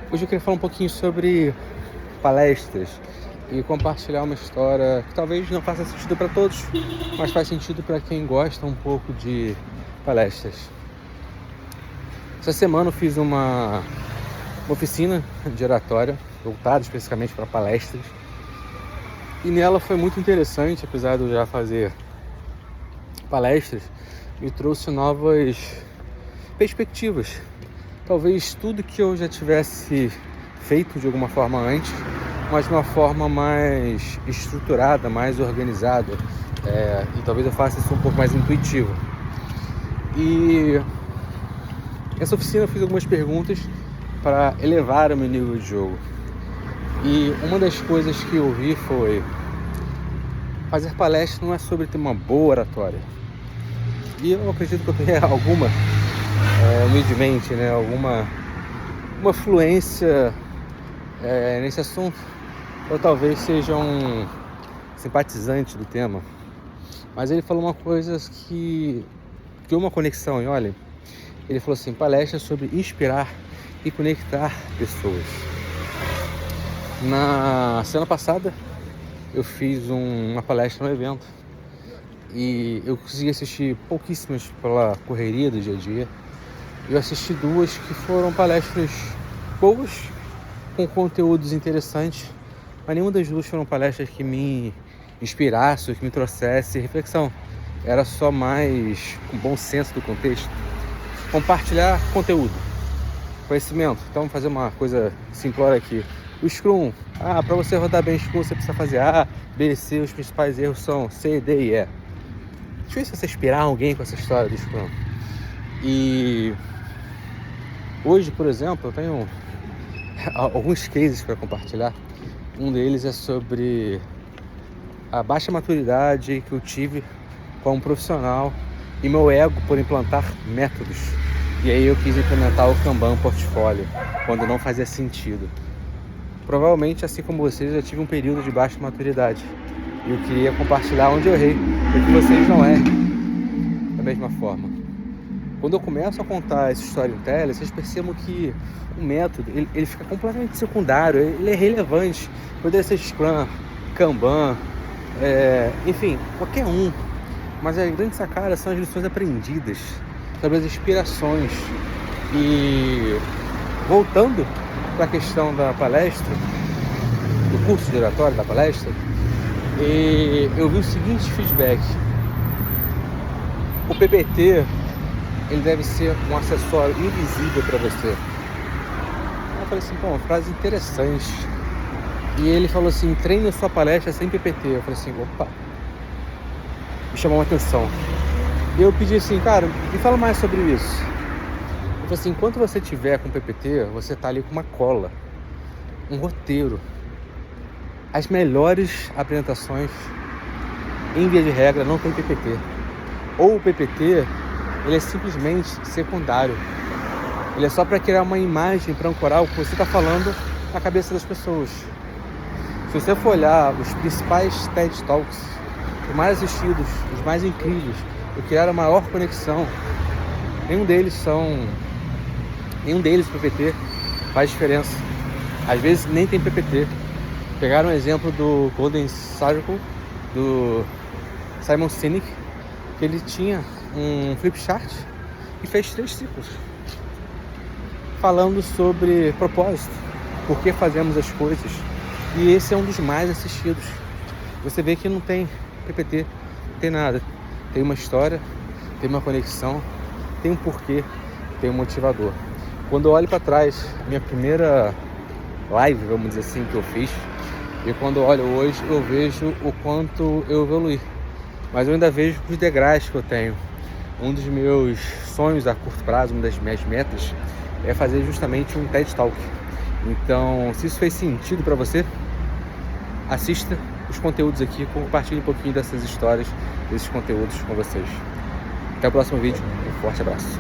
Hoje eu queria falar um pouquinho sobre palestras e compartilhar uma história que talvez não faça sentido para todos, mas faz sentido para quem gosta um pouco de palestras. Essa semana eu fiz uma oficina de oratória, voltada especificamente para palestras, e nela foi muito interessante, apesar de eu já fazer palestras, me trouxe novas perspectivas. Talvez tudo que eu já tivesse feito de alguma forma antes, mas de uma forma mais estruturada, mais organizada, e talvez eu faça isso um pouco mais intuitivo. E essa oficina eu fiz algumas perguntas para elevar o meu nível de jogo. E uma das coisas que eu vi foi: fazer palestra não é sobre ter uma boa oratória. E eu acredito que eu tenha alguma, humildemente, alguma fluência nesse assunto, ou talvez seja um simpatizante do tema. Mas ele falou uma coisa que criou uma conexão, e olha, ele falou assim: palestra é sobre inspirar e conectar pessoas. Na semana passada eu fiz uma palestra no evento e eu consegui assistir pouquíssimas pela correria do dia a dia. Eu assisti duas que foram palestras boas, com conteúdos interessantes, mas nenhuma das duas foram palestras que me inspirassem, que me trouxesse reflexão. Era só mais com bom senso do contexto. Compartilhar conteúdo, conhecimento. Então vamos fazer uma coisa simplória aqui. O Scrum, para você rodar bem Scrum você precisa fazer A, B, C, os principais erros são C, D e E. Deixa eu ver se você inspirar alguém com essa história do Scrum. E hoje, por exemplo, eu tenho alguns cases para compartilhar. Um deles é sobre a baixa maturidade que eu tive como profissional e meu ego por implantar métodos. E aí eu quis implementar o Kanban portfólio, quando não fazia sentido. Provavelmente, assim como vocês, eu já tive um período de baixa maturidade. E eu queria compartilhar onde eu errei, porque vocês não erram da mesma forma. Quando eu começo a contar essa storytelling, vocês percebam que o método ele fica completamente secundário, ele é relevante. Poderia ser Scrum, Kanban, enfim, qualquer um. Mas a grande sacada são as lições aprendidas, sobre as inspirações. E voltando para a questão da palestra, do curso de oratória da palestra, eu vi o seguinte feedback: o PPT ele deve ser um acessório invisível para você. Eu falei assim, uma frase interessante. E ele falou assim: treine a sua palestra sem PPT. Eu falei assim, opa, me chamou a atenção. E eu pedi assim, cara, me fala mais sobre isso. Eu falei assim: enquanto você tiver com PPT, você tá ali com uma cola, um roteiro. As melhores apresentações, em via de regra, não tem PPT. Ou o PPT, ele é simplesmente secundário. Ele é só para criar uma imagem, para ancorar o que você está falando na cabeça das pessoas. Se você for olhar os principais TED Talks, os mais assistidos, os mais incríveis, o que criaram a maior conexão, nenhum deles PPT faz diferença. Às vezes nem tem PPT. Pegaram um exemplo do Golden Circle, do Simon Sinek, que ele tinha um flip chart e fez 3 ciclos falando sobre propósito, por que fazemos as coisas, e esse é um dos mais assistidos. Você vê que não tem PPT, não tem nada, tem uma história, tem uma conexão, tem um porquê, tem um motivador. Quando eu olho para trás, minha primeira live, vamos dizer assim, que eu fiz, e quando eu olho hoje, eu vejo o quanto eu evoluí, mas eu ainda vejo os degraus que eu tenho. Um dos meus sonhos a curto prazo, uma das minhas metas, é fazer justamente um TED Talk. Então, se isso fez sentido para você, assista os conteúdos aqui, compartilhe um pouquinho dessas histórias, desses conteúdos com vocês. Até o próximo vídeo, um forte abraço.